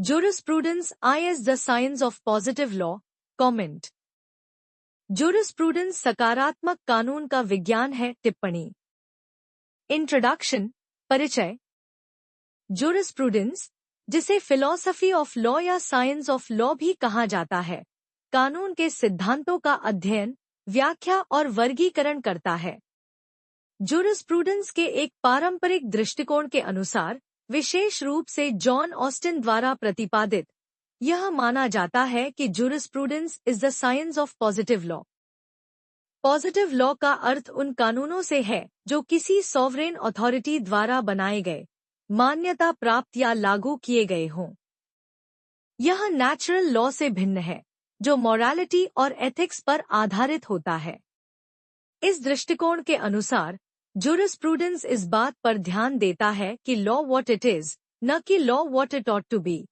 Jurisprudence is the science of positive law. Comment. Jurisprudence सकारात्मक कानून का विज्ञान है. टिप्पणी. इंट्रोडक्शन. परिचय. Jurisprudence, जिसे फिलॉसफी ऑफ लॉ या साइंस ऑफ लॉ भी कहा जाता है, कानून के सिद्धांतों का अध्ययन, व्याख्या और वर्गीकरण करता है. Jurisprudence के एक पारंपरिक दृष्टिकोण के अनुसार, विशेष रूप से जॉन ऑस्टिन द्वारा प्रतिपादित, यह माना जाता है कि jurisprudence is the science of positive law. Positive law का अर्थ उन कानूनों से है जो किसी सॉवरेन अथॉरिटी द्वारा बनाए गए, मान्यता प्राप्त या लागू किए गए हों. यह नेचुरल लॉ से भिन्न है, जो मॉरलिटी और एथिक्स पर आधारित होता है. इस दृष्टिकोण के अनुसार jurisprudence इस बात पर ध्यान देता है कि लॉ व्हाट इट इज, न कि law what it ought to be.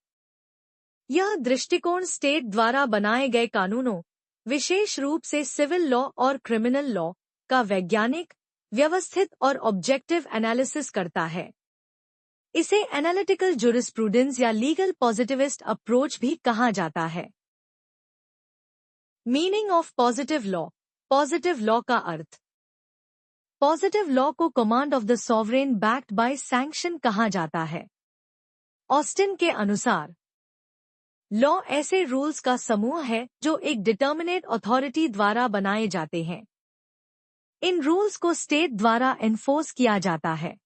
यह दृष्टिकोण स्टेट द्वारा बनाए गए कानूनों, विशेष रूप से सिविल लॉ और क्रिमिनल लॉ, का वैज्ञानिक, व्यवस्थित और ऑब्जेक्टिव एनालिसिस करता है. इसे एनालिटिकल jurisprudence या लीगल पॉजिटिविस्ट अप्रोच भी कहा जाता है. Meaning of positive law. Positive law का अर्थ. पॉजिटिव लॉ को command of the sovereign backed by sanction कहा जाता है. ऑस्टिन के अनुसार, लॉ ऐसे रूल्स का समूह है जो एक डिटर्मिनेट अथॉरिटी द्वारा बनाए जाते हैं. इन रूल्स को स्टेट द्वारा एनफोर्स किया जाता है.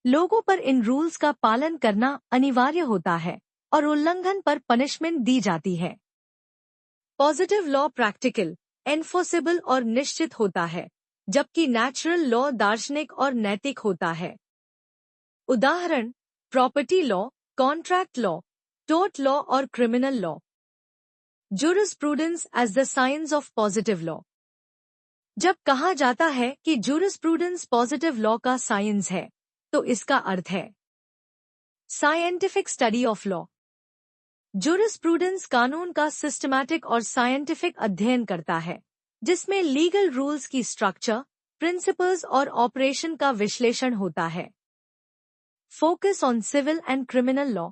लोगों पर इन रूल्स का पालन करना अनिवार्य होता है और उल्लंघन पर पनिशमेंट दी जाती है. पॉजिटिव लॉ प्रैक्टिकल, एनफोर्सेबल और निश्चित होता है, जबकि नेचुरल लॉ दार्शनिक और नैतिक होता है. उदाहरण: property law, contract law, tort law और criminal law. jurisprudence as the science of positive law. जब कहा जाता है कि jurisprudence पॉजिटिव लॉ का साइंस है, तो इसका अर्थ है scientific study of law. jurisprudence कानून का सिस्टमैटिक और साइंटिफिक अध्ययन करता है, जिसमें लीगल रूल्स की स्ट्रक्चर, प्रिंसिपल्स और ऑपरेशन का विश्लेषण होता है. Focus on civil and criminal law.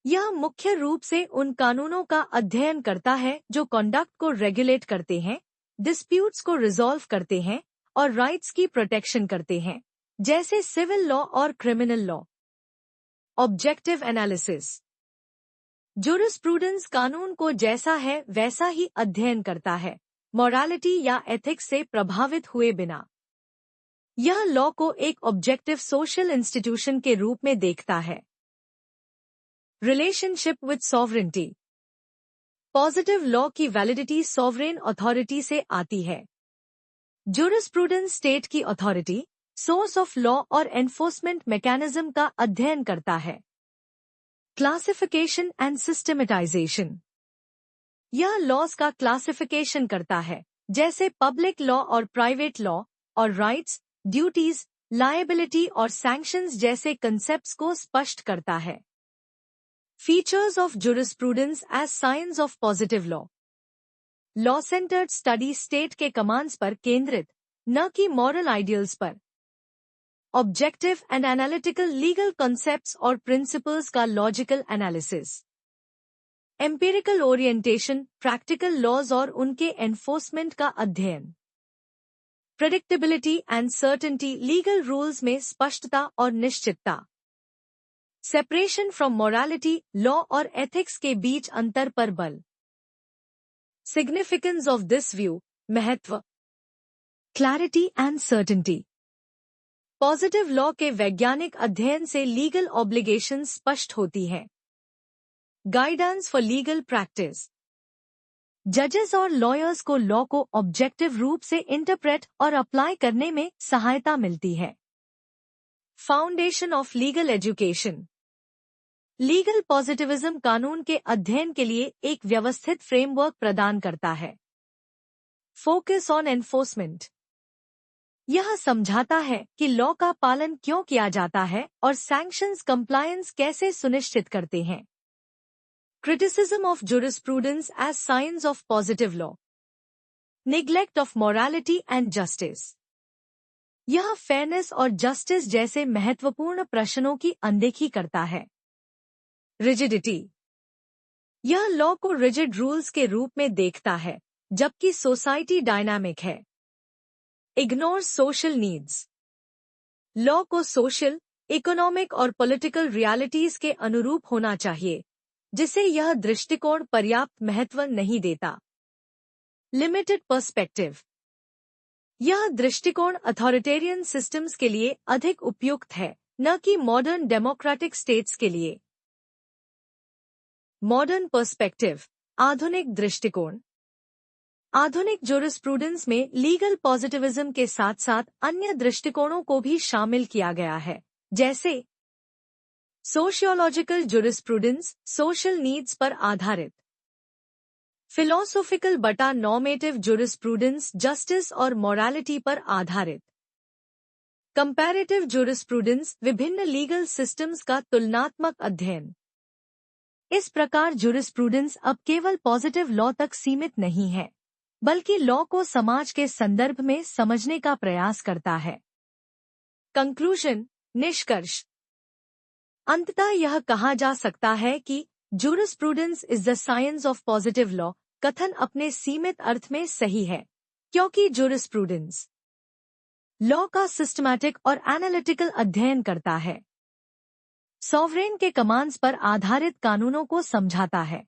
यह मुख्य रूप से उन कानूनों का अध्ययन करता है जो कंडक्ट को रेगुलेट करते हैं, डिस्प्यूट्स को रिजॉल्व करते हैं और राइट्स की प्रोटेक्शन करते हैं, जैसे सिविल लॉ और criminal law. Objective analysis. jurisprudence कानून को जैसा है वैसा ही अध्ययन करता है, मॉरलिटी या एथिक्स से प्रभावित हुए बिना. यह लॉ को एक ऑब्जेक्टिव सोशल इंस्टीट्यूशन के रूप में देखता है. Relationship with sovereignty. Positive law की वैलिडिटी सॉवरेन अथॉरिटी से आती है. jurisprudence स्टेट की अथॉरिटी, सोर्स ऑफ लॉ और एनफोर्समेंट मैकेनिज्म का अध्ययन करता है. Classification and systematisation. यह लॉज का क्लासिफिकेशन करता है, जैसे पब्लिक लॉ और प्राइवेट लॉ, और राइट्स, ड्यूटीज, लायबिलिटी और सैंक्शंस जैसे कंसेप्ट्स को स्पष्ट करता है. Features of jurisprudence as science of positive law. Law centred study state के कमांड्स पर केंद्रित, न कि मॉरल आइडियल्स पर. Objective and analytical legal concepts और प्रिंसिपल्स का logical analysis. Empirical orientation, practical laws और उनके एनफोर्समेंट का अध्ययन. Predictability and certainty, legal rules में स्पष्टता और निश्चितता. सेपरेशन फ्रॉम मोरालिटी, लॉ और एथिक्स के बीच अंतर पर बल. सिग्निफिकेंस ऑफ दिस व्यू, महत्व. Clarity and certainty. Positive law के वैज्ञानिक अध्ययन से लीगल ऑब्लिगेशन स्पष्ट होती हैं. Guidance for legal practice. जजेस और लॉयर्स को लॉ को ऑब्जेक्टिव रूप से इंटरप्रेट और अप्लाई करने में सहायता मिलती है. Foundation of legal education. Legal positivism कानून के अध्ययन के लिए एक व्यवस्थित फ्रेमवर्क प्रदान करता है. Focus on enforcement. यह समझाता है कि लॉ का पालन क्यों किया जाता है और सैंक्शंस कंप्लायंस कैसे सुनिश्चित करते हैं. Criticism of jurisprudence as science of positive law. Neglect of morality and justice. यह फेयरनेस और जस्टिस जैसे महत्वपूर्ण प्रश्नों की अनदेखी करता है. रिजिडिटी। यह लॉ को रिजिड रूल्स के रूप में देखता है, जबकि सोसाइटी डायनामिक है। Ignore social needs. लॉ को सोशल, इकोनॉमिक और पॉलिटिकल रियलिटीज के अनुरूप होना चाहिए, जिसे यह दृष्टिकोण पर्याप्त महत्व नहीं देता। Limited perspective. यह दृष्टिकोण अथॉरिटेरियन सिस्टम्स के लिए अधिक उपयुक्त है, न कि मॉडर्न डेमोक्रेटिक स्टेट्स के लिए। मॉडर्न पर्सपेक्टिव, आधुनिक दृष्टिकोण। आधुनिक ज्यूरिस्प्रूडेंस में लीगल पॉजिटिविज्म के साथ साथ अन्य दृष्टिकोणों को भी शामिल किया गया है, जैसे सोशियोलॉजिकल ज्यूरिस्प्रूडेंस, सोशल नीड्स पर आधारित। फिलोसॉफिकल बटा नॉर्मेटिव ज्यूरिस्प्रूडेंस, जस्टिस और मोरालिटी पर आधारित। कंपैरेटिव ज्यूरिस्प्रूडेंस, विभिन्न लीगल सिस्टम्स का तुलनात्मक अध्ययन। इस प्रकार ज्यूरिस्प्रूडेंस अब केवल पॉजिटिव लॉ तक सीमित नहीं है, बल्कि लॉ को समाज के संदर्भ में समझने का प्रयास करता है। कंक्लूजन, निष्कर्ष। अंततः यह कहा जा सकता है कि jurisprudence is the science of positive law. कथन अपने सीमित अर्थ में सही है, क्योंकि ज्यूरिस्प्रूडेंस लॉ का सिस्टमैटिक और एनालिटिकल अध्ययन करता है, सॉवरेन के कमांड्स पर आधारित कानूनों को समझाता है,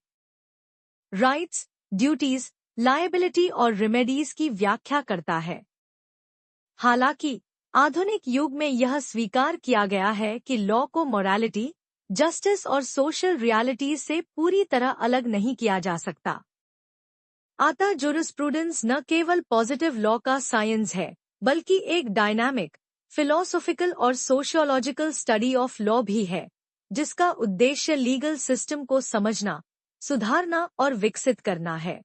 राइट्स, ड्यूटीज, लायबिलिटी और रेमेडीज की व्याख्या करता है। हालांकि आधुनिक युग में यह स्वीकार किया गया है कि लॉ को मोरालिटी, जस्टिस और सोशल रियलिटीज से पूरी तरह अलग नहीं किया जा सकता। अतः ज्यूरिस्प्रूडेंस न केवल पॉजिटिव लॉ का साइंस है, बल्कि एक डायनामिक, फिलोसॉफिकल और सोशियोलॉजिकल स्टडी ऑफ लॉ भी है, जिसका उद्देश्य लीगल सिस्टम को समझना, सुधारना और विकसित करना है।